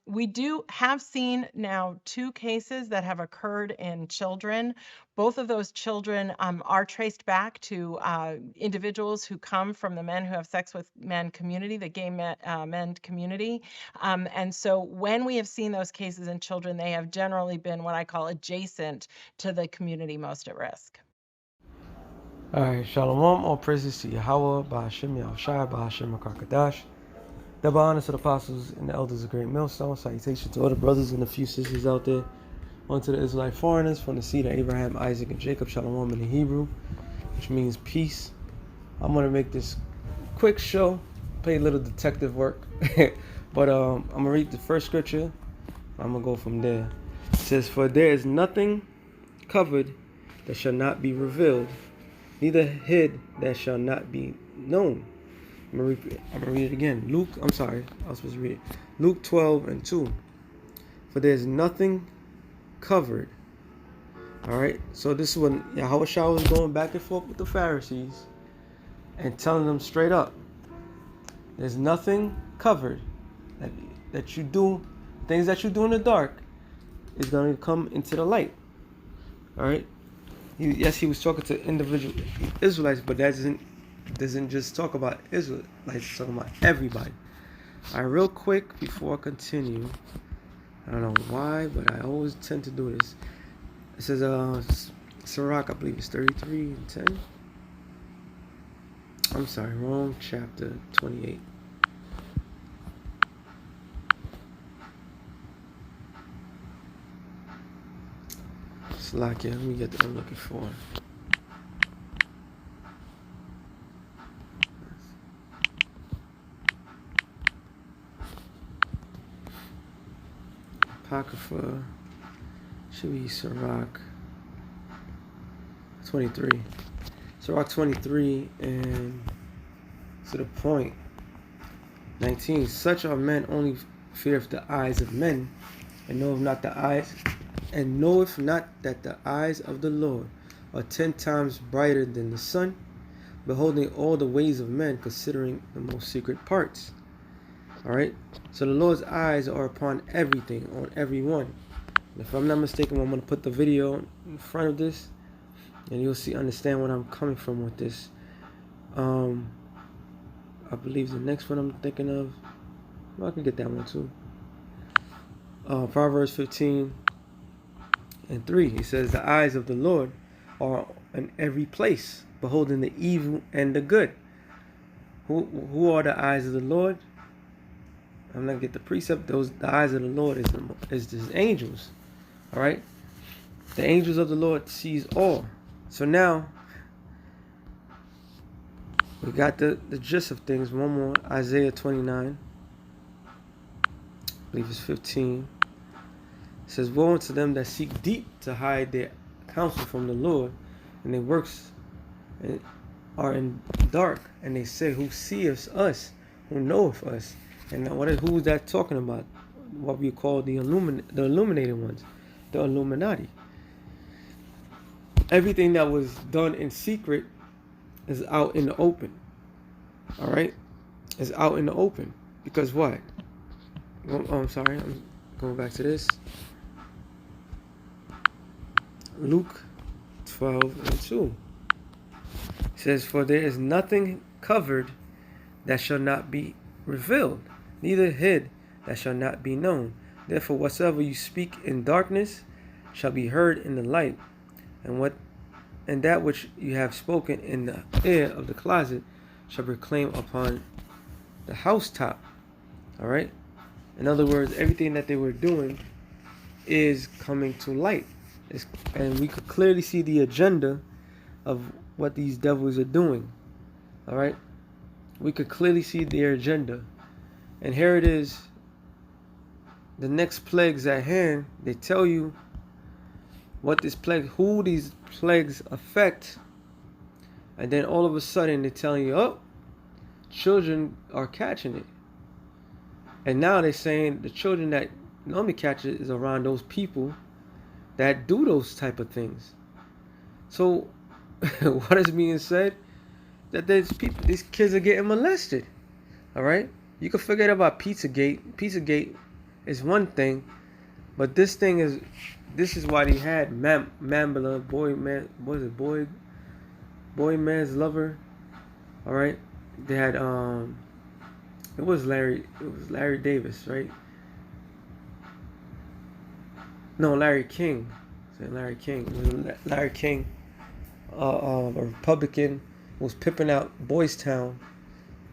We do have seen now 2 cases that have occurred in children. Both of those children are traced back to individuals who come from the men who have sex with men community, the gay men community. And so when we have seen those cases in children, they have generally been what I call adjacent to the community most at risk. Alright, Shalom, all praises to Yahweh, Ba'ashem Yahushai, Ba'ashem Akakadash. Double honors to the apostles and the elders of Great Millstone. Salutation to all the brothers and a few sisters out there. On to the Israelite foreigners from the seed of Abraham, Isaac, and Jacob. Shalom in the Hebrew, which means peace. I'm going to make this quick show, play a little detective work. But I'm going to read the first scripture. I'm going to go from there. It says, "For there is nothing covered that shall not be revealed, neither hid that shall not be known." I'm gonna read it again. I was supposed to read it. Luke 12:2. "For there's nothing covered." Alright, so this is when Yahushua was going back and forth with the Pharisees and telling them straight up, there's nothing covered that you do, things that you do in the dark is going to come into the light. Alright? Yes, he was talking to individual Israelites, but that doesn't just talk about Israelites, it's talking about everybody. Alright, real quick before I continue, I don't know why, but I always tend to do this. It says, Sirach, I believe it's 33:10. I'm sorry, wrong chapter, 28. Slack, yeah, let me get what I'm looking for. Apocrypha should be Sirach 23. Sirach 23 and to the point. 19. "Such are men only feareth the eyes of men, and knoweth not that the eyes of the Lord are 10 times brighter than the sun, beholding all the ways of men, considering the most secret parts." Alright, so the Lord's eyes are upon everything, on everyone. If I'm not mistaken, I'm going to put the video in front of this, and you'll understand what I'm coming from with this. I believe the next one I'm thinking of, well, I can get that one too. Proverbs 15:3. He says, "The eyes of the Lord are in every place, beholding the evil and the good." Who are the eyes of the Lord? I'm not gonna get the precept. The eyes of the Lord is his angels. All right, the angels of the Lord sees all. So now we got the gist of things. One more, Isaiah 29. I believe it's 15. It says, "Woe unto them that seek deep to hide their counsel from the Lord, and their works are in dark. And they say, Who seeth us? Who knoweth us?" And who is that talking about? What we call the illuminated ones, the Illuminati. Everything that was done in secret is out in the open. All right, is out in the open because what? Oh, I'm sorry, I'm going back to this. Luke 12:2. It says, "For there is nothing covered that shall not be revealed, neither hid that shall not be known. Therefore whatsoever you speak in darkness shall be heard in the light, and that which you have spoken in the air of the closet shall proclaim upon the housetop." All right, in other words, everything that they were doing is coming to light, and we could clearly see the agenda of what these devils are doing. All right, we could clearly see their agenda. And here it is, the next plagues at hand. They tell you who these plagues affect, and then all of a sudden they're telling you, oh, children are catching it. And now they're saying the children that normally catch it is around those people that do those type of things. So what is being said? That these kids are getting molested. All right, you can forget about Pizzagate. Pizzagate is one thing, but this is why they had Mambala, boy man, what is it, boy man's lover. All right, they had it was Larry Davis, right? No, Larry King. Larry King. It was Larry King, a Republican, was pimping out Boys Town.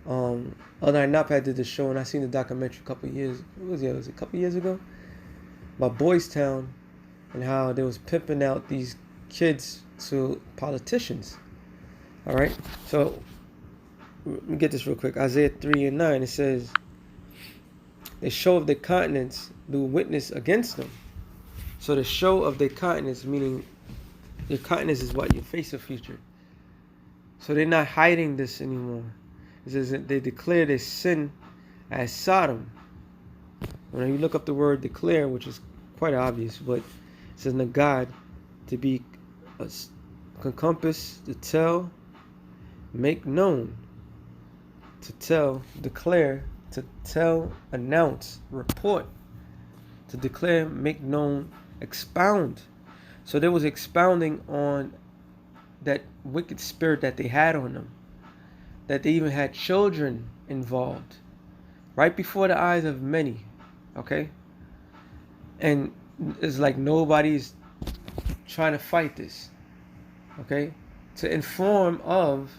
Other than Nop did the show, and I seen the documentary a couple years. Was it a couple years ago? About Boys Town and how they was pimping out these kids to politicians. All right, so let me get this real quick. Isaiah 3:9. It says, "The show of the continents do witness against them." So the show of their continents, meaning your continents is what? Your face of future. So they're not hiding this anymore. It says that they declare their sin as Sodom. When you look up the word declare, which is quite obvious, but it says Nagad, to be encompass, to tell, make known, to tell, declare, to tell, announce, report, to declare, make known, expound. So there was expounding on that wicked spirit that they had on them, that they even had children involved right before the eyes of many. Okay, and it's like nobody's trying to fight this. Okay, to inform of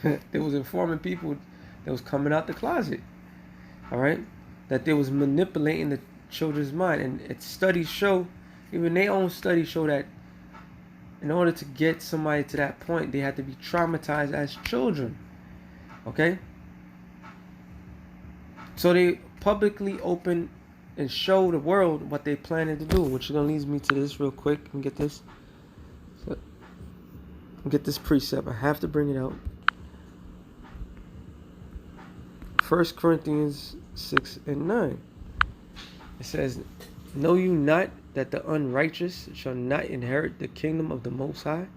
there was informing people that was coming out the closet. All right, that they was manipulating the children's mind, and its studies show, even their own studies show, that in order to get somebody to that point, they had to be traumatized as children. Okay, so they publicly open and show the world what they planning to do, which gonna leads me to this real quick. And get this, precept. I have to bring it out. 1 Corinthians 6:9. It says, "Know you not that the unrighteous shall not inherit the kingdom of the Most High?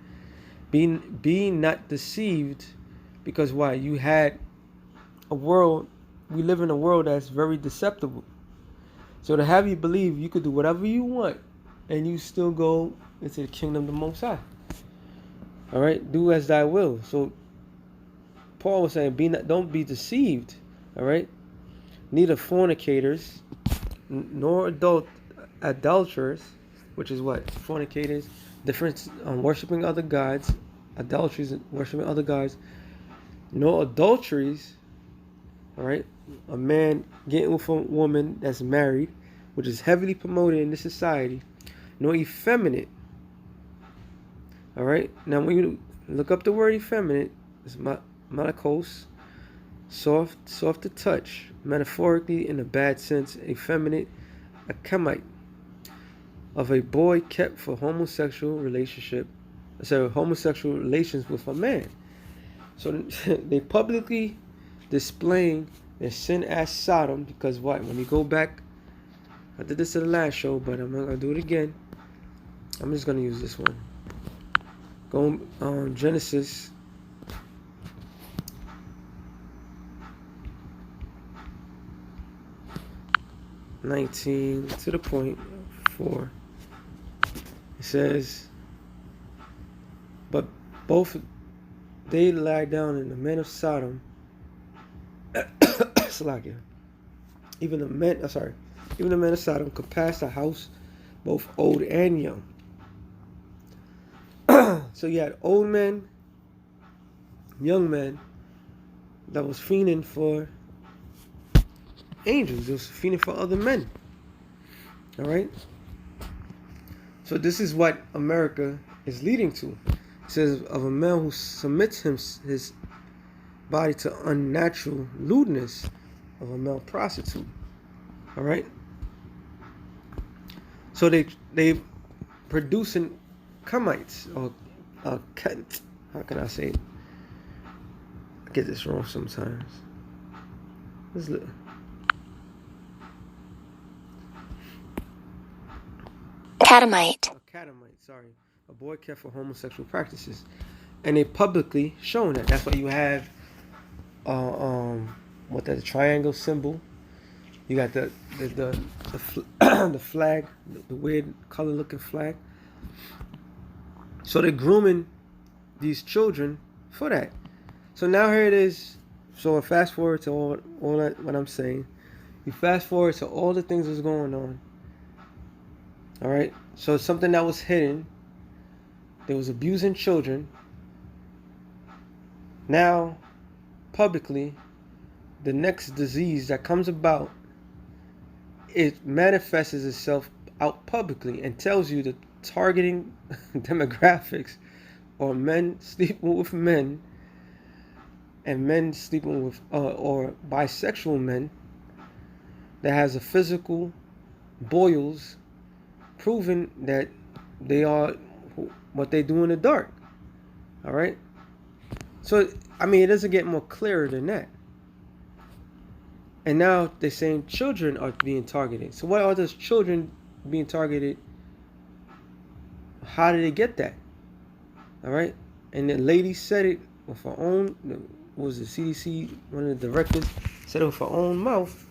Be not deceived, because why? You had a world. We live in a world that's very deceptive. So to have you believe you could do whatever you want, and you still go into the kingdom of the Most High. All right, do as thy will." So Paul was saying, don't be deceived. All right, neither fornicators, nor adulterers, which is what? Fornicators, difference, worshiping other gods, adulteries, worshiping other gods, nor adulteries. All right, a man getting with a woman that's married, which is heavily promoted in this society, nor effeminate. All right, now when you look up the word effeminate, it's malakos, soft to touch, metaphorically in a bad sense, effeminate, a Kemite, of a boy kept for homosexual relations with a man. So they publicly displaying their sin as Sodom, because what? When you go back, I did this in the last show, but I'm not gonna do it again. I'm just gonna use this one. Go on Genesis 19 to the point 4. It says, "But both they lie down in the men of Sodom." Even the men of Sodom could pass the house, both old and young. So you had old men, young men that was fiending for angels. It was fiending for other men. All right. So this is what America is leading to. It says of a man who submits his body to unnatural lewdness of a male prostitute. All right. So they producing Kemites, or how can I say it? I get this wrong sometimes. Catamite. A catamite, sorry. A boy kept for homosexual practices. And they publicly shown that. That's why you have the triangle symbol You got the flag, the weird color looking flag. So they're grooming these children for that. So now here it is. So fast forward to all that what I'm saying. You fast forward to all the things that's going on. All right. So it's something that was hidden. They was abusing children. Now, publicly, the next disease that comes about, it manifests itself out publicly and tells you the targeting demographics, or men sleeping with men, and men sleeping with or bisexual men that has a physical boils, proving that they are what they do in the dark. All right. So I mean, it doesn't get more clearer than that. And now they're saying children are being targeted. So what are those children being targeted? How did they get that? All right. And the lady said it with her own, was the CDC, one of the directors, said it with her own mouth,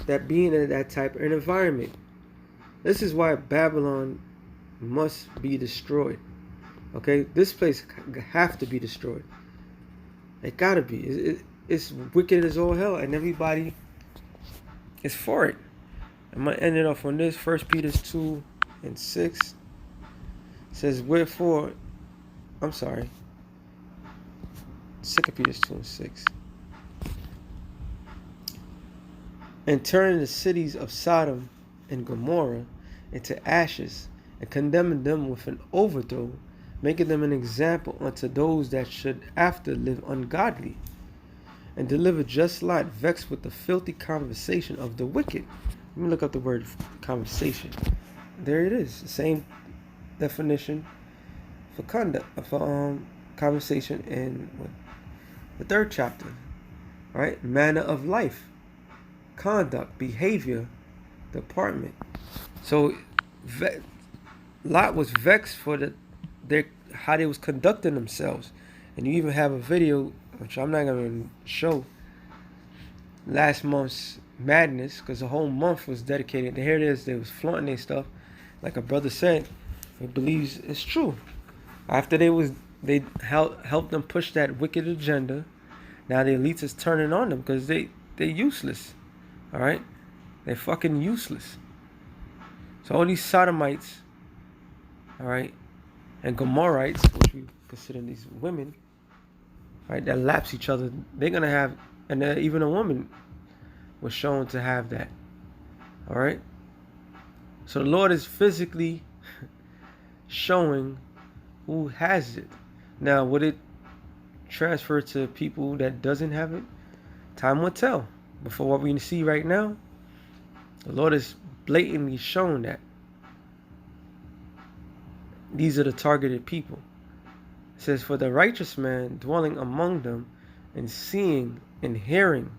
that being in that type of environment. This is why Babylon must be destroyed. Okay? This place have to be destroyed. It gotta be. It's wicked as all hell, and everybody is for it. I'm going to end it off on this. 1 Peter 2 and 6 says, wherefore, I'm sorry, 2 Peter 2 and 6. And turning the cities of Sodom and Gomorrah into ashes, and condemning them with an overthrow, making them an example unto those that should after live ungodly, and deliver just Lot, vexed with the filthy conversation of the wicked. Let me look up the word conversation. There it is. The same definition for conduct, for conversation in the 3rd chapter. Right? Manner of life, conduct, behavior, department. So Lot was vexed for how they was conducting themselves. And you even have a video, which I'm not going to show, last month's madness, because the whole month was dedicated. Here it is, they was flaunting their stuff. Like a brother said, he believes it's true. After they helped them push that wicked agenda, now the elites is turning on them because they're useless. All right? They're fucking useless. So all these Sodomites, all right, and Gomorrites, which we consider these women, right, that lapse each other, they're going to have, and even a woman was shown to have that. All right? So the Lord is physically showing who has it. Now, would it transfer to people that doesn't have it? Time will tell. But for what we see right now, the Lord is blatantly showing that these are the targeted people. It says, for the righteous man dwelling among them and seeing and hearing.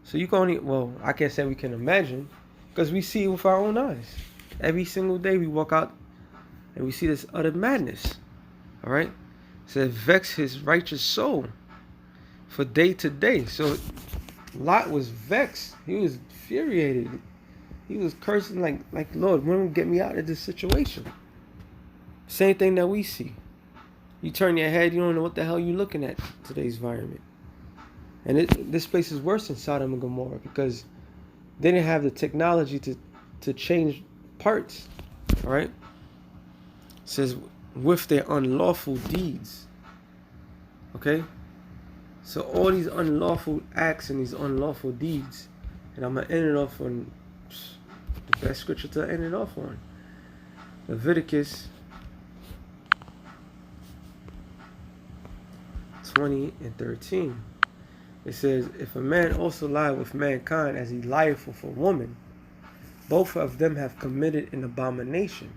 So you can only, well, I can't say we can imagine, because we see it with our own eyes. Every single day we walk out and we see this utter madness. All right? It says, vex his righteous soul for day to day. So Lot was vexed. He was infuriated. He was cursing like Lord, when will you get me out of this situation? Same thing that we see. You turn your head, you don't know what the hell you're looking at today's environment. And this place is worse than Sodom and Gomorrah because they didn't have the technology to change parts. All right? It says, with their unlawful deeds. Okay? So all these unlawful acts and these unlawful deeds. And I'm going to end it off on the best scripture to end it off on. Leviticus 20 and 13. It says, if a man also lie with mankind as he lieth with a woman, both of them have committed an abomination.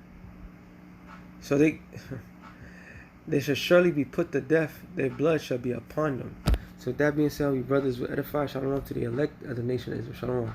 So they shall surely be put to death, their blood shall be upon them. So with that being said, we brothers will edify. Shalom to the elect of the nation of Israel. Shalom.